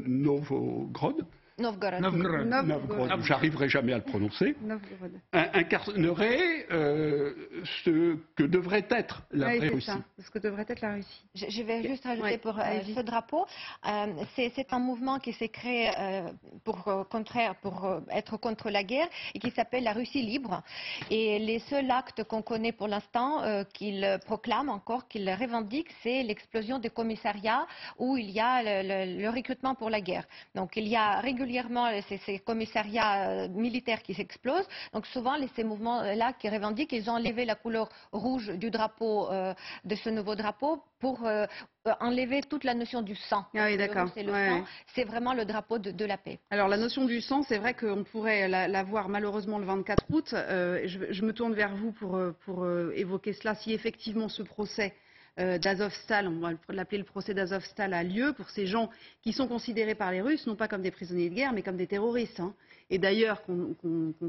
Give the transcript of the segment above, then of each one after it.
Novgorod. Novgorod. J'arriverai jamais à le prononcer. Novgorod. Incarnerait ce que devrait être la vraie Russie. Ça, ce que devrait être la Russie. Je vais juste rajouter pour ce drapeau. C'est un mouvement qui s'est créé pour être contre la guerre et qui s'appelle la Russie libre. Et les seuls actes qu'on connaît pour l'instant, qu'il proclame encore, qu'il revendique, c'est l'explosion des commissariats où il y a le recrutement pour la guerre. Donc il y a régulièrement ces commissariats militaires qui s'explosent. Donc souvent, ces mouvements-là qui revendiquent, ils ont enlevé la couleur rouge du drapeau, de ce nouveau drapeau, pour enlever toute la notion du sang. Ah oui, d'accord. C'est vraiment le drapeau de la paix. Alors la notion du sang, c'est vrai qu'on pourrait la voir malheureusement le 24 août. Je me tourne vers vous pour évoquer cela. Si effectivement ce procès d'Azovstal, on va l'appeler le procès d'Azovstal, a lieu pour ces gens qui sont considérés par les Russes non pas comme des prisonniers de guerre mais comme des terroristes, hein. Et d'ailleurs qu'on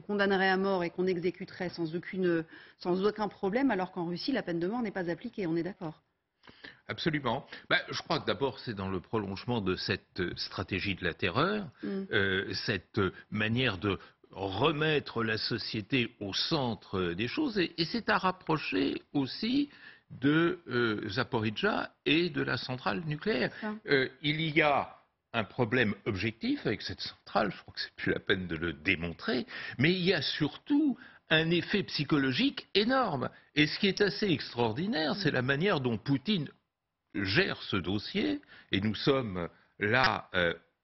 condamnerait à mort et qu'on exécuterait sans aucun problème, alors qu'en Russie la peine de mort n'est pas appliquée, on est d'accord? Absolument. Je crois que d'abord c'est dans le prolongement de cette stratégie de la terreur, cette manière de remettre la société au centre des choses, et c'est à rapprocher aussi de Zaporijjia et de la centrale nucléaire. Il y a un problème objectif avec cette centrale, je crois que c'est plus la peine de le démontrer, mais il y a surtout un effet psychologique énorme. Et ce qui est assez extraordinaire, c'est la manière dont Poutine gère ce dossier, et nous sommes là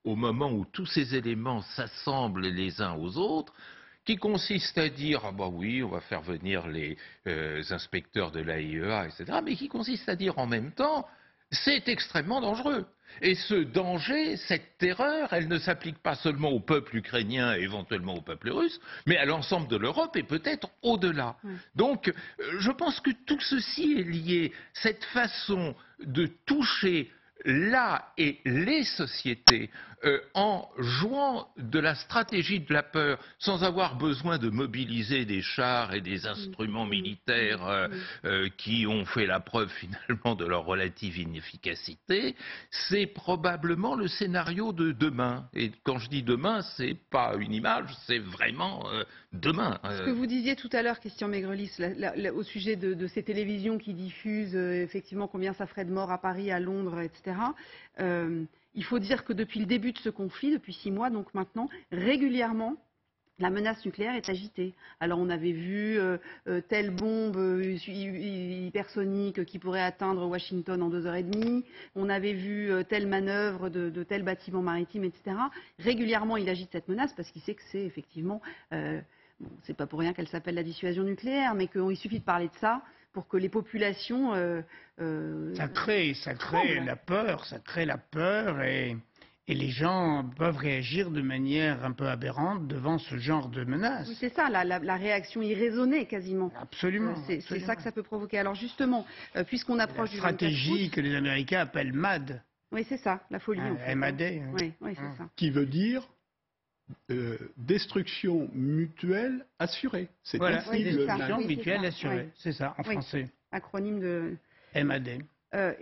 au moment où tous ces éléments s'assemblent les uns aux autres, qui consiste à dire « ah bah oui, on va faire venir les inspecteurs de l'AIEA, etc. » mais qui consiste à dire en même temps « c'est extrêmement dangereux ». Et ce danger, cette terreur, elle ne s'applique pas seulement au peuple ukrainien et éventuellement au peuple russe, mais à l'ensemble de l'Europe et peut-être au-delà. Donc, je pense que tout ceci est lié. Cette façon de toucher là et les sociétés en jouant de la stratégie de la peur sans avoir besoin de mobiliser des chars et des instruments militaires qui ont fait la preuve finalement de leur relative inefficacité, c'est probablement le scénario de demain. Et quand je dis demain, c'est pas une image, c'est vraiment demain. Ce que vous disiez tout à l'heure, Christian Maegrelis, au sujet de ces télévisions qui diffusent effectivement combien ça ferait de morts à Paris, à Londres, etc. Il faut dire que depuis le début de ce conflit, depuis 6 mois donc maintenant, régulièrement, la menace nucléaire est agitée. Alors on avait vu telle bombe hypersonique qui pourrait atteindre Washington en 2h30, on avait vu telle manœuvre de tel bâtiment maritime, etc. Régulièrement il agite cette menace parce qu'il sait que c'est effectivement, c'est pas pour rien qu'elle s'appelle la dissuasion nucléaire, mais qu'il suffit de parler de ça pour que les populations... ça crée la peur, et les gens peuvent réagir de manière un peu aberrante devant ce genre de menaces. Oui, c'est ça, la réaction irraisonnée quasiment. Absolument. C'est ça que ça peut provoquer. Alors justement, puisqu'on approche du 24 août... La stratégie que les Américains appellent MAD. Oui, c'est ça, la folie. En fait. MAD. Oui, c'est ça. Qui veut dire destruction mutuelle assurée. C'est ainsi destruction mutuelle assurée. C'est ça, en français. Acronyme de... MAD.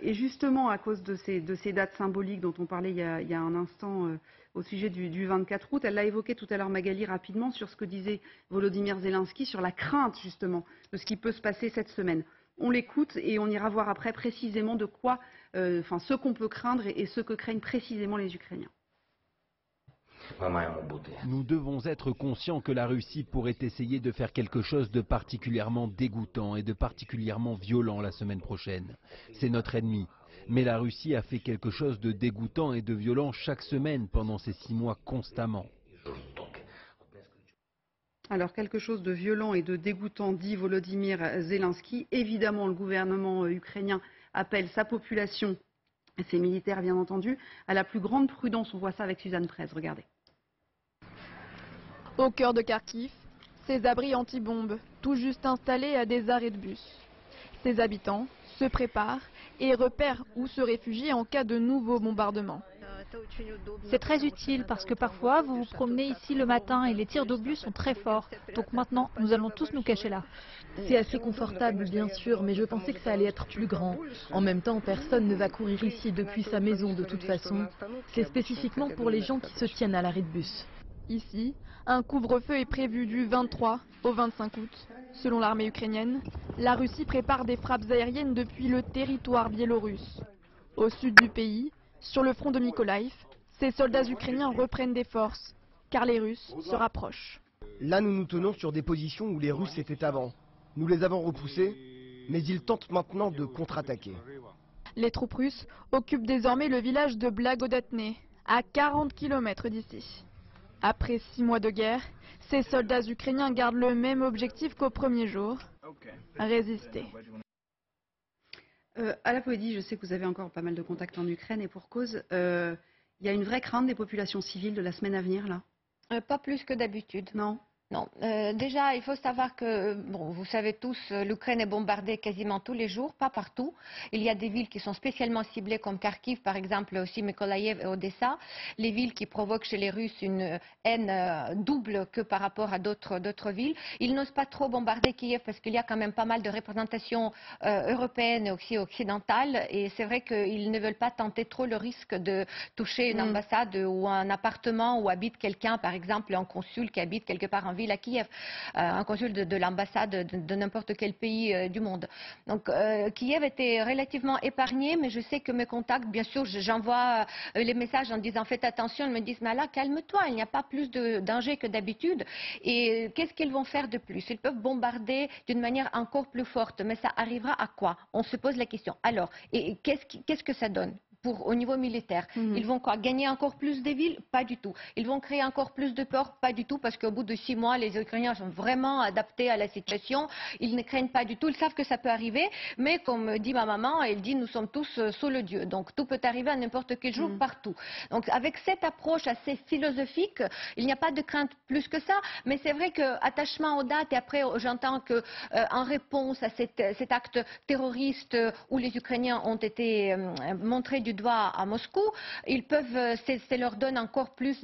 Et justement, à cause de ces dates symboliques dont on parlait il y a un instant au sujet du 24 août, elle l'a évoqué tout à l'heure Magali rapidement sur ce que disait Volodymyr Zelensky sur la crainte justement de ce qui peut se passer cette semaine. On l'écoute et on ira voir après précisément de quoi, ce qu'on peut craindre et ce que craignent précisément les Ukrainiens. Nous devons être conscients que la Russie pourrait essayer de faire quelque chose de particulièrement dégoûtant et de particulièrement violent la semaine prochaine. C'est notre ennemi. Mais la Russie a fait quelque chose de dégoûtant et de violent chaque semaine pendant ces 6 mois constamment. Alors quelque chose de violent et de dégoûtant, dit Volodymyr Zelensky. Évidemment, le gouvernement ukrainien appelle sa population, et ses militaires bien entendu, à la plus grande prudence. On voit ça avec Suzanne Fraise, regardez. Au cœur de Kharkiv, ces abris anti-bombes, tout juste installés à des arrêts de bus. Ces habitants se préparent et repèrent où se réfugier en cas de nouveaux bombardements. C'est très utile parce que parfois vous vous promenez ici le matin et les tirs d'obus sont très forts. Donc maintenant, nous allons tous nous cacher là. C'est assez confortable, bien sûr, mais je pensais que ça allait être plus grand. En même temps, personne ne va courir ici depuis sa maison de toute façon. C'est spécifiquement pour les gens qui se tiennent à l'arrêt de bus. Ici, un couvre-feu est prévu du 23 au 25 août. Selon l'armée ukrainienne, la Russie prépare des frappes aériennes depuis le territoire biélorusse. Au sud du pays, sur le front de Mykolaiv, ces soldats ukrainiens reprennent des forces, car les Russes se rapprochent. Là, nous nous tenons sur des positions où les Russes étaient avant. Nous les avons repoussés, mais ils tentent maintenant de contre-attaquer. Les troupes russes occupent désormais le village de Blagodatne, à 40 km d'ici. Après 6 mois de guerre, ces soldats ukrainiens gardent le même objectif qu'au premier jour, résister. À la Poédie, je sais que vous avez encore pas mal de contacts en Ukraine et pour cause. Il y a une vraie crainte des populations civiles de la semaine à venir, là? Pas plus que d'habitude. Non. Non, déjà, il faut savoir que, bon, vous savez tous, l'Ukraine est bombardée quasiment tous les jours, pas partout. Il y a des villes qui sont spécialement ciblées comme Kharkiv, par exemple, aussi Mykolaiv et Odessa. Les villes qui provoquent chez les Russes une haine double que par rapport à d'autres villes. Ils n'osent pas trop bombarder Kiev parce qu'il y a quand même pas mal de représentations européennes et aussi occidentales. Et c'est vrai qu'ils ne veulent pas tenter trop le risque de toucher une ambassade ou un appartement où habite quelqu'un, par exemple, un consul qui habite quelque part en ville à Kiev, un consul de l'ambassade de n'importe quel pays du monde. Donc Kiev était relativement épargné, mais je sais que mes contacts, bien sûr, j'envoie les messages en disant faites attention, ils me disent mais là calme-toi, il n'y a pas plus de danger que d'habitude. Et qu'est-ce qu'ils vont faire de plus? Ils peuvent bombarder d'une manière encore plus forte, mais ça arrivera à quoi? On se pose la question. Alors, et qu'est-ce que ça donne? Au niveau militaire. Ils vont quoi? Gagner encore plus de villes? Pas du tout. Ils vont créer encore plus de peurs? Pas du tout, parce qu'au bout de 6 mois, les Ukrainiens sont vraiment adaptés à la situation. Ils ne craignent pas du tout. Ils savent que ça peut arriver, mais comme dit ma maman, elle dit nous sommes tous sous le Dieu. Donc tout peut arriver à n'importe quel jour, partout. Donc avec cette approche assez philosophique, il n'y a pas de crainte plus que ça, mais c'est vrai que attachement aux dates, et après j'entends que en réponse à cet acte terroriste où les Ukrainiens ont été montrés du doigt à Moscou, ils peuvent, ça leur donne encore plus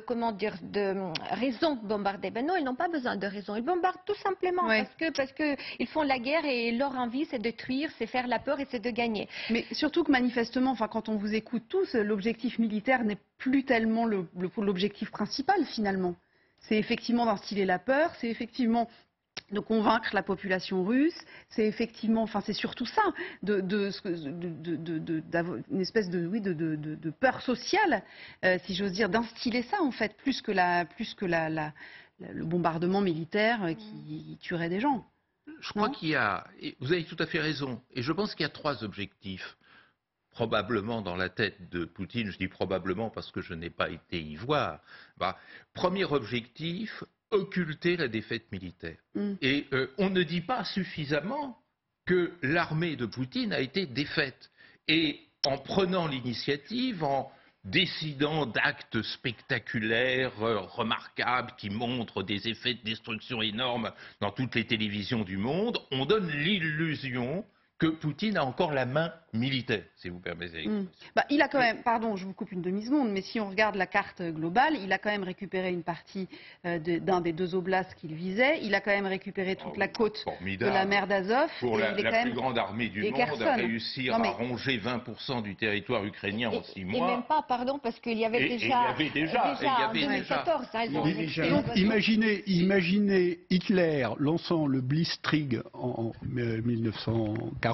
comment dire, de raisons de bombarder. Ben non, ils n'ont pas besoin de raison. Ils bombardent tout simplement parce que ils font la guerre et leur envie c'est de détruire, c'est faire la peur et c'est de gagner. Mais surtout que manifestement, enfin quand on vous écoute tous, l'objectif militaire n'est plus tellement l'objectif principal finalement. C'est effectivement d'instiller la peur, c'est effectivement de convaincre la population russe, c'est effectivement, enfin c'est surtout ça, une espèce de peur sociale, si j'ose dire, d'instiller ça en fait, plus que le bombardement militaire qui tuerait des gens. Je crois qu'il y a, vous avez tout à fait raison, et je pense qu'il y a 3 objectifs. Probablement dans la tête de Poutine, je dis probablement parce que je n'ai pas été y voir. Premier objectif, occulter la défaite militaire. Et on ne dit pas suffisamment que l'armée de Poutine a été défaite. Et en prenant l'initiative, en décidant d'actes spectaculaires, remarquables, qui montrent des effets de destruction énormes dans toutes les télévisions du monde, on donne l'illusion que Poutine a encore la main militaire, si vous permettez. Il a quand même, pardon, je vous coupe une demi-seconde, mais si on regarde la carte globale, il a quand même récupéré une partie d'un des 2 oblasts qu'il visait. Il a quand même récupéré toute la côte de la mer d'Azov. Pour la plus grande armée du monde, réussir à ronger 20% du territoire ukrainien en 6 mois. Et même pas, pardon, parce qu'il y avait déjà en 2014. Donc imaginez Hitler lançant le Blitzkrieg en 1940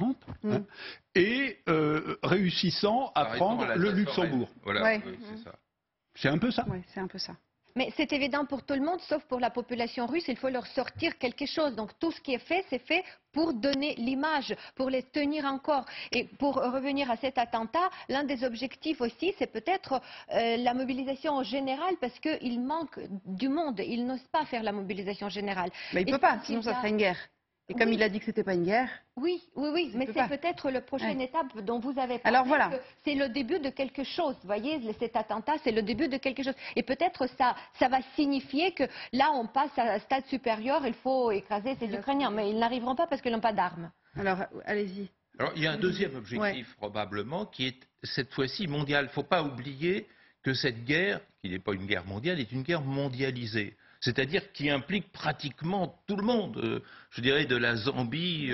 et réussissant à prendre le Luxembourg. Voilà, c'est ça. C'est un peu ça. Oui, c'est un peu ça. Mais c'est évident pour tout le monde, sauf pour la population russe, il faut leur sortir quelque chose. Donc tout ce qui est fait, c'est fait pour donner l'image, pour les tenir encore. Et pour revenir à cet attentat, l'un des objectifs aussi, c'est peut-être la mobilisation générale, parce qu'il manque du monde. Ils n'osent pas faire la mobilisation générale. Mais il ne peut pas, sinon ça serait une guerre. Et comme il a dit que ce n'était pas une guerre... Oui, mais c'est peut-être la prochaine étape dont vous avez parlé. Alors voilà. C'est le début de quelque chose. Vous voyez, cet attentat, c'est le début de quelque chose. Et peut-être ça va signifier que là, on passe à un stade supérieur, il faut écraser ces Ukrainiens. Mais ils n'arriveront pas parce qu'ils n'ont pas d'armes. Alors, allez-y. Alors, il y a un deuxième objectif, probablement, qui est cette fois-ci mondiale. Il ne faut pas oublier que cette guerre, qui n'est pas une guerre mondiale, est une guerre mondialisée. C'est-à-dire qui implique pratiquement tout le monde, je dirais de la Zambie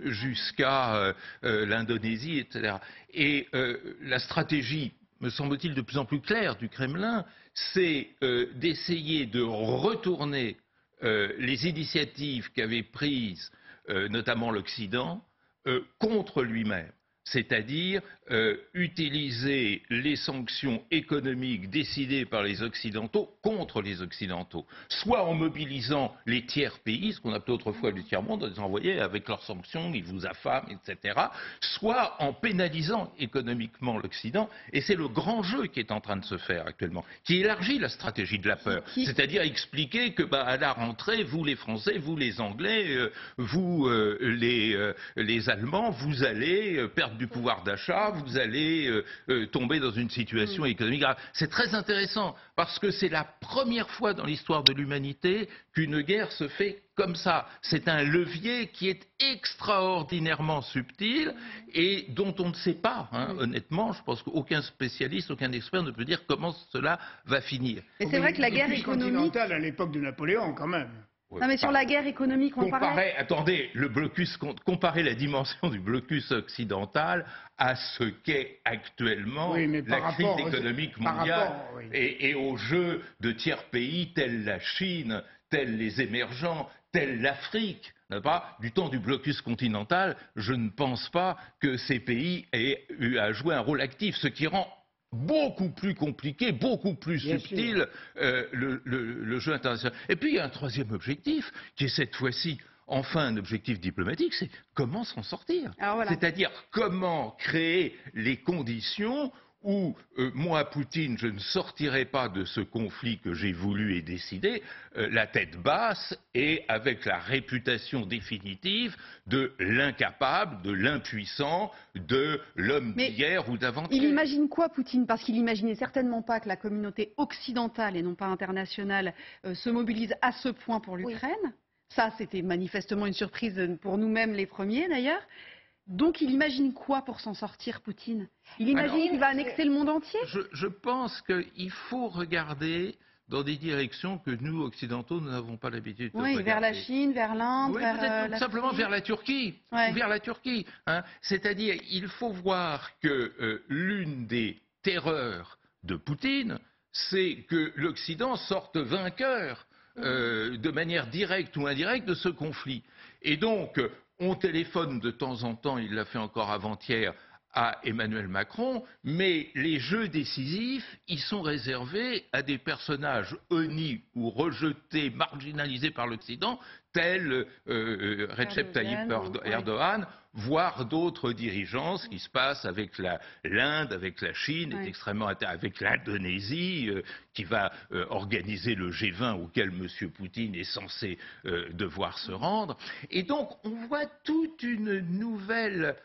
jusqu'à l'Indonésie, etc. Et la stratégie, me semble-t-il, de plus en plus claire du Kremlin, c'est d'essayer de retourner les initiatives qu'avait prises notamment l'Occident contre lui-même. C'est-à-dire utiliser les sanctions économiques décidées par les Occidentaux contre les Occidentaux, soit en mobilisant les tiers pays, ce qu'on appelait autrefois le tiers-monde, en disant, voyez, avec leurs sanctions, ils vous affament, etc., soit en pénalisant économiquement l'Occident, et c'est le grand jeu qui est en train de se faire actuellement, qui élargit la stratégie de la peur, c'est-à-dire expliquer que à la rentrée, vous les Français, vous les Anglais, vous les Allemands, vous allez perdre du pouvoir d'achat, vous allez tomber dans une situation économique grave. C'est très intéressant parce que c'est la première fois dans l'histoire de l'humanité qu'une guerre se fait comme ça. C'est un levier qui est extraordinairement subtil et dont on ne sait pas, honnêtement. Je pense qu'aucun spécialiste, aucun expert ne peut dire comment cela va finir. Et c'est vrai que la guerre économique... à l'époque de Napoléon, quand même. Non, mais sur la guerre économique, attendez, comparez la dimension du blocus occidental à ce qu'est actuellement la crise économique mondiale et aux jeux de tiers pays tels la Chine, tels les émergents, tels l'Afrique. Du temps du blocus continental, je ne pense pas que ces pays aient eu à jouer un rôle actif, ce qui rend beaucoup plus compliqué, beaucoup plus subtil le jeu international. Et puis il y a un troisième objectif, qui est cette fois-ci enfin un objectif diplomatique, c'est comment s'en sortir. C'est-à-dire comment créer les conditions où moi, Poutine, je ne sortirai pas de ce conflit que j'ai voulu et décidé, la tête basse et avec la réputation définitive de l'incapable, de l'impuissant, de l'homme d'hier ou d'avant-hier. Il imagine quoi, Poutine? Parce qu'il n'imaginait certainement pas que la communauté occidentale et non pas internationale se mobilise à ce point pour l'Ukraine. Ça, c'était manifestement une surprise pour nous-mêmes les premiers, d'ailleurs. Donc il imagine quoi pour s'en sortir, Poutine? Il imagine qu'il va annexer le monde entier? Je pense qu'il faut regarder dans des directions que nous, Occidentaux, nous n'avons pas l'habitude de regarder. Vers la Chine, vers l'Inde, vers tout simplement vers la Turquie. Vers la Turquie. C'est-à-dire, il faut voir que l'une des terreurs de Poutine, c'est que l'Occident sorte vainqueur de manière directe ou indirecte de ce conflit. Et donc, on téléphone de temps en temps, il l'a fait encore avant-hier, à Emmanuel Macron, mais les jeux décisifs, ils sont réservés à des personnages honnis ou rejetés, marginalisés par l'Occident, tels Recep Tayyip Erdogan, voire d'autres dirigeants. Ce qui se passe avec l'Inde, avec la Chine, est extrêmement avec l'Indonésie, qui va organiser le G20 auquel M. Poutine est censé devoir se rendre. Et donc, on voit toute une nouvelle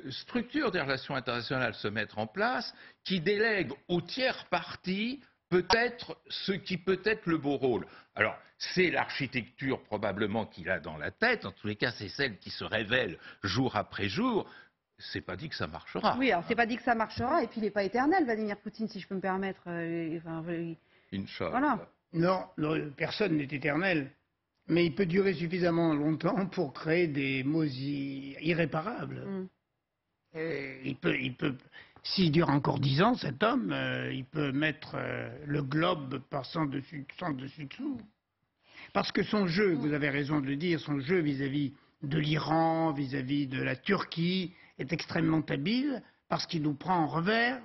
structure des relations internationales se mettre en place, qui délègue aux tiers parties peut-être ce qui peut être le beau rôle. Alors, c'est l'architecture probablement qu'il a dans la tête, en tous les cas c'est celle qui se révèle jour après jour. C'est pas dit que ça marchera. Oui, alors c'est pas dit que ça marchera, et puis il n'est pas éternel, Vladimir Poutine, si je peux me permettre. Inch'Allah. Voilà. Non, personne n'est éternel, mais il peut durer suffisamment longtemps pour créer des maux irréparables. Il peut, s'il dure encore 10 ans, cet homme, il peut mettre le globe sans dessus-dessous. Parce que son jeu, vous avez raison de le dire, son jeu vis-à-vis de l'Iran, vis-à-vis de la Turquie, est extrêmement habile, parce qu'il nous prend en revers,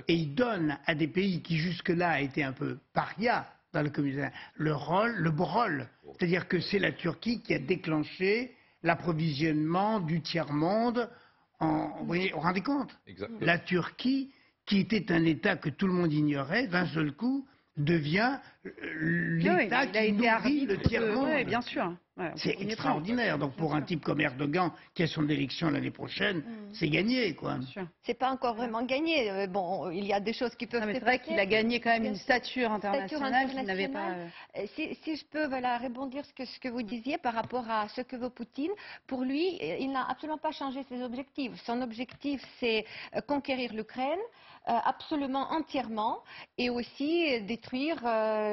et il donne à des pays qui jusque-là étaient un peu parias dans la communauté, le beau rôle. C'est-à-dire que c'est la Turquie qui a déclenché l'approvisionnement du tiers-monde. Vous vous rendez compte? La Turquie, qui était un État que tout le monde ignorait, d'un seul coup, devient l'État qui nourrit le tiers-monde. Oui, bien sûr. Ouais, c'est extraordinaire. Donc pour un type comme Erdogan, qui a son élection l'année prochaine, c'est gagné, quoi. C'est pas encore vraiment gagné. Bon, il y a des choses qui peuvent se passer. C'est vrai qu'il a gagné quand même une stature internationale qu'il n'avait pas... Si je peux rebondir ce que vous disiez par rapport à ce que veut Poutine, pour lui, il n'a absolument pas changé ses objectifs. Son objectif, c'est conquérir l'Ukraine, absolument entièrement, et aussi détruire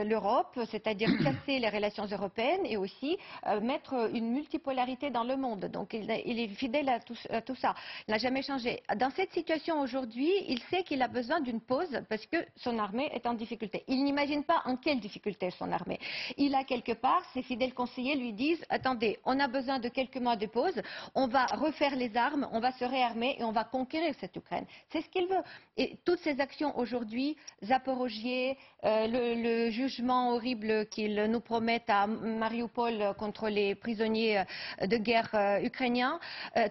l'Europe, c'est-à-dire casser les relations européennes et aussi mettre une multipolarité dans le monde. Donc il est fidèle à tout ça. Il n'a jamais changé. Dans cette situation aujourd'hui, il sait qu'il a besoin d'une pause parce que son armée est en difficulté. Il n'imagine pas en quelle difficulté est son armée. Il a quelque part, ses fidèles conseillers lui disent, attendez, on a besoin de quelques mois de pause, on va refaire les armes, on va se réarmer et on va conquérir cette Ukraine. C'est ce qu'il veut. Et toutes ces actions aujourd'hui, Zaporogier, le jugement horrible qu'ils nous promettent à Mariupol contre les prisonniers de guerre ukrainiens,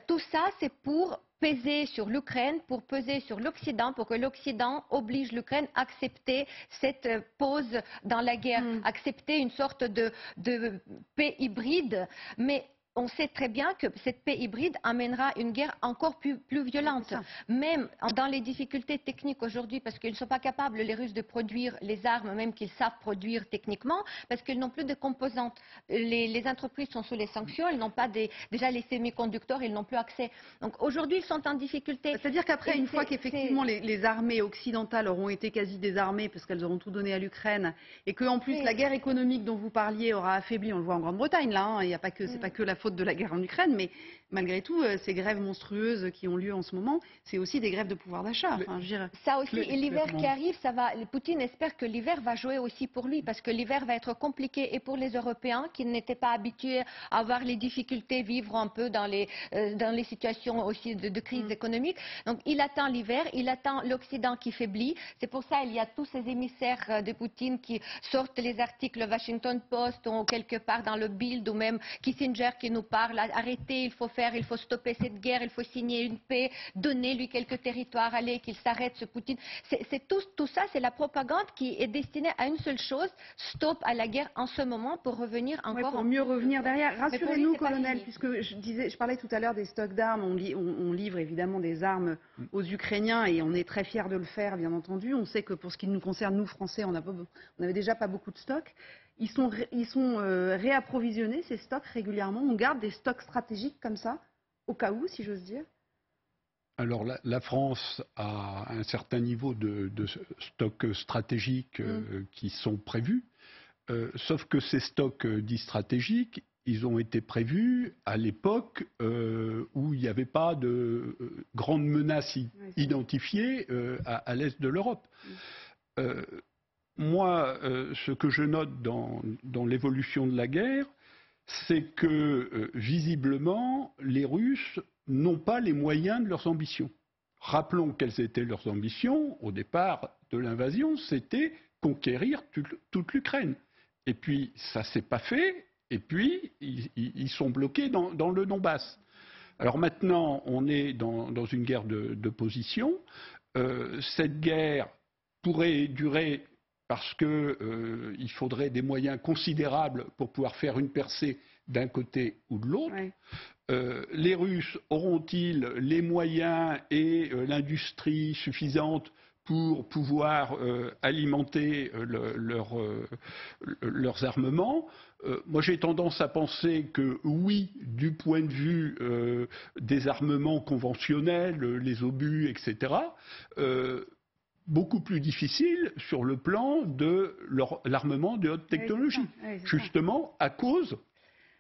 tout ça c'est pour peser sur l'Ukraine, pour peser sur l'Occident, pour que l'Occident oblige l'Ukraine à accepter cette pause dans la guerre, accepter une sorte de paix hybride, mais on sait très bien que cette paix hybride amènera une guerre encore plus violente. Même dans les difficultés techniques aujourd'hui, parce qu'ils ne sont pas capables, les Russes, de produire les armes, même qu'ils savent produire techniquement, parce qu'ils n'ont plus de composantes. Les entreprises sont sous les sanctions, elles n'ont pas déjà les semi-conducteurs, ils n'ont plus accès. Donc aujourd'hui, ils sont en difficulté. C'est-à-dire qu'après, une fois qu'effectivement les armées occidentales auront été quasi désarmées, parce qu'elles auront tout donné à l'Ukraine, et qu'en plus la guerre économique dont vous parliez aura affaibli, on le voit en Grande-Bretagne là, il n'y a pas que, c'est pas que la faute de la guerre en Ukraine, mais malgré tout, ces grèves monstrueuses qui ont lieu en ce moment, c'est aussi des grèves de pouvoir d'achat. Enfin, ça aussi, et l'hiver qui arrive, Poutine espère que l'hiver va jouer aussi pour lui, parce que l'hiver va être compliqué et pour les Européens qui n'étaient pas habitués à avoir les difficultés, vivre un peu dans les situations aussi de crise économique. Donc il attend l'hiver, il attend l'Occident qui faiblit. C'est pour ça qu'il y a tous ces émissaires de Poutine qui sortent les articles Washington Post ou quelque part dans le Bild, ou même Kissinger qui nous parle, arrêtez, il faut stopper cette guerre, il faut signer une paix, donner lui quelques territoires, allez, qu'il s'arrête ce Poutine. C'est tout ça, c'est la propagande qui est destinée à une seule chose, stop à la guerre en ce moment pour revenir encore. Pour mieux revenir derrière. Rassurez-nous, colonel, puisque je parlais tout à l'heure des stocks d'armes, on livre évidemment des armes aux Ukrainiens et on est très fiers de le faire, bien entendu. On sait que pour ce qui nous concerne, nous Français, on n'avait déjà pas beaucoup de stocks. Ils sont réapprovisionnés, ces stocks, régulièrement. On garde des stocks stratégiques comme ça, au cas où, si j'ose dire. Alors, la France a un certain niveau de stocks stratégiques qui sont prévus, sauf que ces stocks dits stratégiques, ils ont été prévus à l'époque où il n'y avait pas de grandes menaces identifiées à l'est de l'Europe. Moi, ce que je note dans l'évolution de la guerre, c'est que, visiblement, les Russes n'ont pas les moyens de leurs ambitions. Rappelons quelles étaient leurs ambitions. Au départ de l'invasion, c'était conquérir toute l'Ukraine. Et puis, ça ne s'est pas fait, et puis, ils sont bloqués dans le Donbass. Alors maintenant, on est dans une guerre de position. Cette guerre pourrait durer parce qu'il faudrait des moyens considérables pour pouvoir faire une percée d'un côté ou de l'autre. Les Russes auront-ils les moyens et l'industrie suffisante pour pouvoir alimenter leurs armements? Moi, j'ai tendance à penser que oui, du point de vue des armements conventionnels, les obus, etc., beaucoup plus difficile sur le plan de l'armement de haute technologie, justement à cause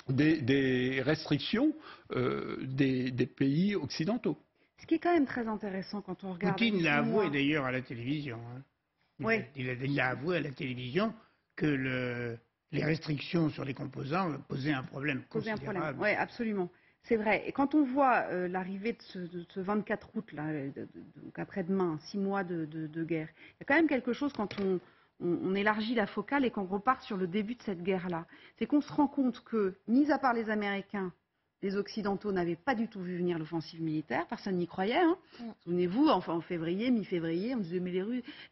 des restrictions des pays occidentaux. Ce qui est quand même très intéressant quand on regarde... Poutine l'a avoué d'ailleurs à la télévision. Il a avoué à la télévision que les restrictions sur les composants posaient un problème considérable. Oui, absolument. C'est vrai. Et quand on voit l'arrivée de ce 24 août, là, donc après-demain, 6 mois de guerre, il y a quand même quelque chose quand on élargit la focale et qu'on repart sur le début de cette guerre-là. C'est qu'on se rend compte que, mis à part les Américains, Les Occidentaux n'avaient pas du tout vu venir l'offensive militaire, personne n'y croyait. Hein. Souvenez-vous, enfin, en février, mi-février, on disait mais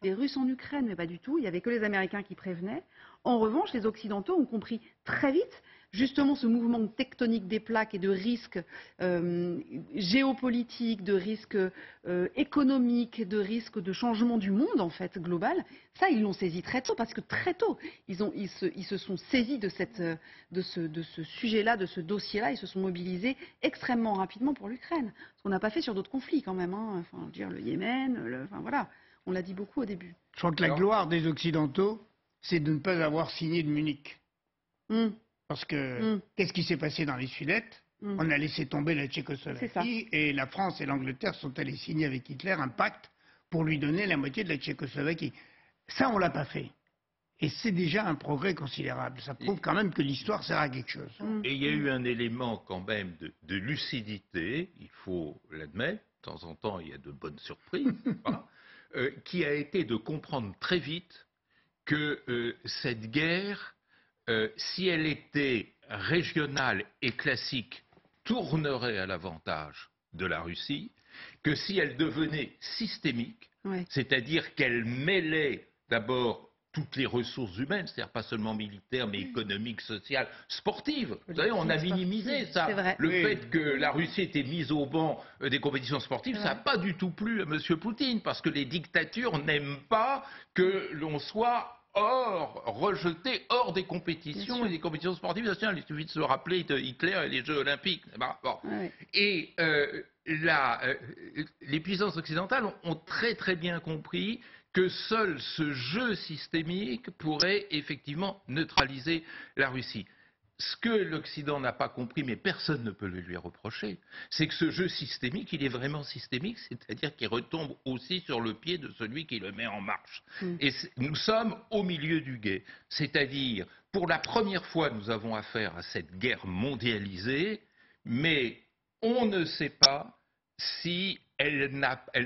les Russes en Ukraine, mais pas du tout, il n'y avait que les Américains qui prévenaient. En revanche, les Occidentaux ont compris très vite justement ce mouvement tectonique des plaques et de risques géopolitiques, de risques économiques, de risques de changement du monde en fait global. Ça, ils l'ont saisi très tôt parce que très tôt, ils se sont saisis de ce sujet-là, de ce dossier-là, ils se sont mobilisés extrêmement rapidement pour l'Ukraine. Ce qu'on n'a pas fait sur d'autres conflits quand même. Hein. Enfin, dire le Yémen, enfin voilà, on l'a dit beaucoup au début. Je crois que la gloire des Occidentaux, c'est de ne pas avoir signé de Munich. Parce que qu'est-ce qui s'est passé dans les Sudètes? On a laissé tomber la Tchécoslovaquie et la France et l'Angleterre sont allés signer avec Hitler un pacte pour lui donner la moitié de la Tchécoslovaquie. Ça, on l'a pas fait. Et c'est déjà un progrès considérable. Ça prouve quand même que l'histoire sert à quelque chose. Et il y a eu un élément quand même de lucidité, il faut l'admettre, de temps en temps il y a de bonnes surprises, qui a été de comprendre très vite que cette guerre, si elle était régionale et classique, tournerait à l'avantage de la Russie, que si elle devenait systémique, c'est-à-dire qu'elle mêlait d'abord toutes les ressources humaines, c'est-à-dire pas seulement militaires, mais économiques, sociales, sportives. Vous savez, on a minimisé ça. Le fait que la Russie était mise au banc des compétitions sportives, ça n'a pas du tout plu à M. Poutine, parce que les dictatures n'aiment pas que l'on soit rejeté hors des compétitions et des compétitions sportives nationales. Il suffit de se rappeler de Hitler et les Jeux Olympiques. Et les puissances occidentales ont très très bien compris que seul ce jeu systémique pourrait effectivement neutraliser la Russie. Ce que l'Occident n'a pas compris, mais personne ne peut le lui reprocher, c'est que ce jeu systémique, il est vraiment systémique, c'est-à-dire qu'il retombe aussi sur le pied de celui qui le met en marche. Et nous sommes au milieu du gué, c'est-à-dire, pour la première fois, nous avons affaire à cette guerre mondialisée, mais on ne sait pas si elle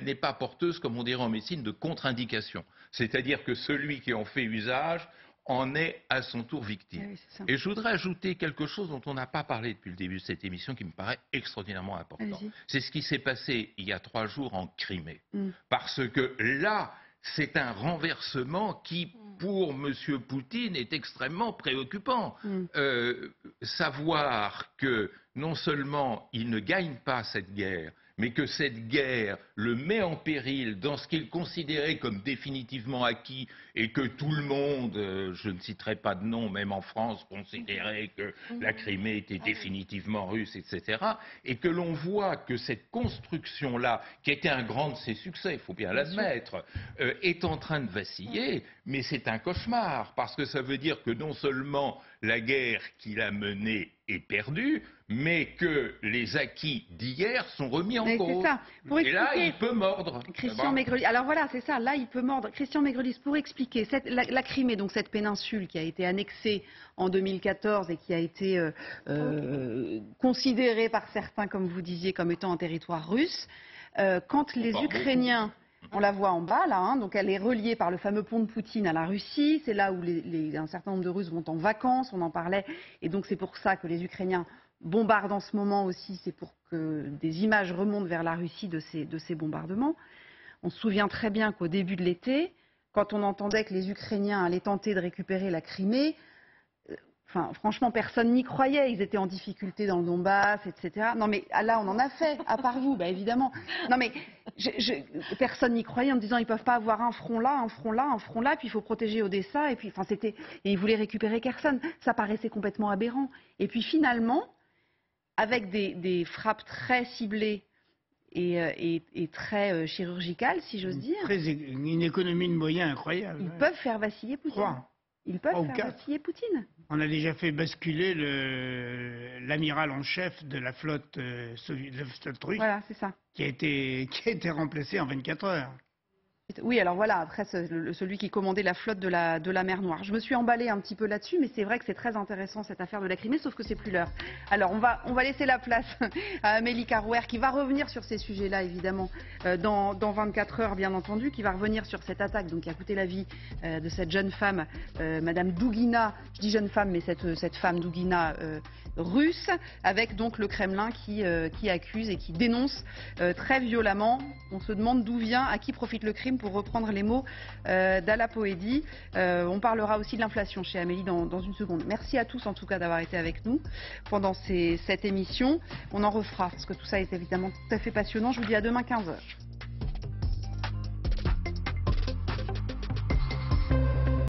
n'est pas porteuse, comme on dirait en médecine, de contre-indication. C'est-à-dire que celui qui en fait usage en est à son tour victime. Et je voudrais ajouter quelque chose dont on n'a pas parlé depuis le début de cette émission qui me paraît extraordinairement important. C'est ce qui s'est passé il y a 3 jours en Crimée. Parce que là, c'est un renversement qui, pour M. Poutine, est extrêmement préoccupant. Savoir que non seulement il ne gagne pas cette guerre, mais que cette guerre le met en péril dans ce qu'il considérait comme définitivement acquis et que tout le monde, je ne citerai pas de nom, même en France, considérait que la Crimée était définitivement russe, etc. Et que l'on voit que cette construction-là, qui était un grand de ses succès, il faut bien l'admettre, est en train de vaciller, mais c'est un cauchemar, parce que ça veut dire que non seulement la guerre qu'il a menée est perdue, mais que les acquis d'hier sont remis en cause. Et là, il peut mordre. Christian Maigrelis. Alors voilà, c'est ça, là, il peut mordre. Christian Maigrelis, pour expliquer, la Crimée, donc cette péninsule qui a été annexée en 2014 et qui a été considérée par certains, comme vous disiez, comme étant un territoire russe, quand les Ukrainiens... On la voit en bas, là, hein, donc elle est reliée par le fameux pont de Poutine à la Russie. C'est là où un certain nombre de Russes vont en vacances, on en parlait. Et donc c'est pour ça que les Ukrainiens bombardent en ce moment aussi. C'est pour que des images remontent vers la Russie de ces bombardements. On se souvient très bien qu'au début de l'été, quand on entendait que les Ukrainiens allaient tenter de récupérer la Crimée, franchement, personne n'y croyait. Ils étaient en difficulté dans le Donbass, etc. Non, mais là, on en a fait, à part vous, évidemment. Non, mais personne n'y croyait en me disant ils ne peuvent pas avoir un front là, un front là, un front là, puis il faut protéger Odessa, et ils voulaient récupérer Kherson. Ça paraissait complètement aberrant. Et puis finalement, avec des frappes très ciblées et très chirurgicales, si j'ose dire, une économie de moyens incroyable. Ils peuvent faire vaciller Poutine. Ils peuvent faire vaciller Poutine. On a déjà fait basculer l'amiral en chef de la flotte russe, voilà, c'est ça. qui a été remplacé en 24 heures. Oui, alors voilà, après, celui qui commandait la flotte de la mer Noire. Je me suis emballée un petit peu là-dessus, mais c'est vrai que c'est très intéressant cette affaire de la Crimée, sauf que c'est plus l'heure. Alors, on va laisser la place à Amélie Carouer, qui va revenir sur ces sujets-là, évidemment, dans 24 heures, bien entendu, qui va revenir sur cette attaque, donc qui a coûté la vie de cette jeune femme, Madame Douguina, je dis jeune femme, mais cette femme Douguina russe, avec donc le Kremlin qui accuse et qui dénonce très violemment. On se demande d'où vient, à qui profite le crime, pour reprendre les mots d'Ala Poédi. On parlera aussi de l'inflation chez Amélie dans une seconde. Merci à tous en tout cas d'avoir été avec nous pendant cette émission. On en refera parce que tout ça est évidemment tout à fait passionnant. Je vous dis à demain 15 h.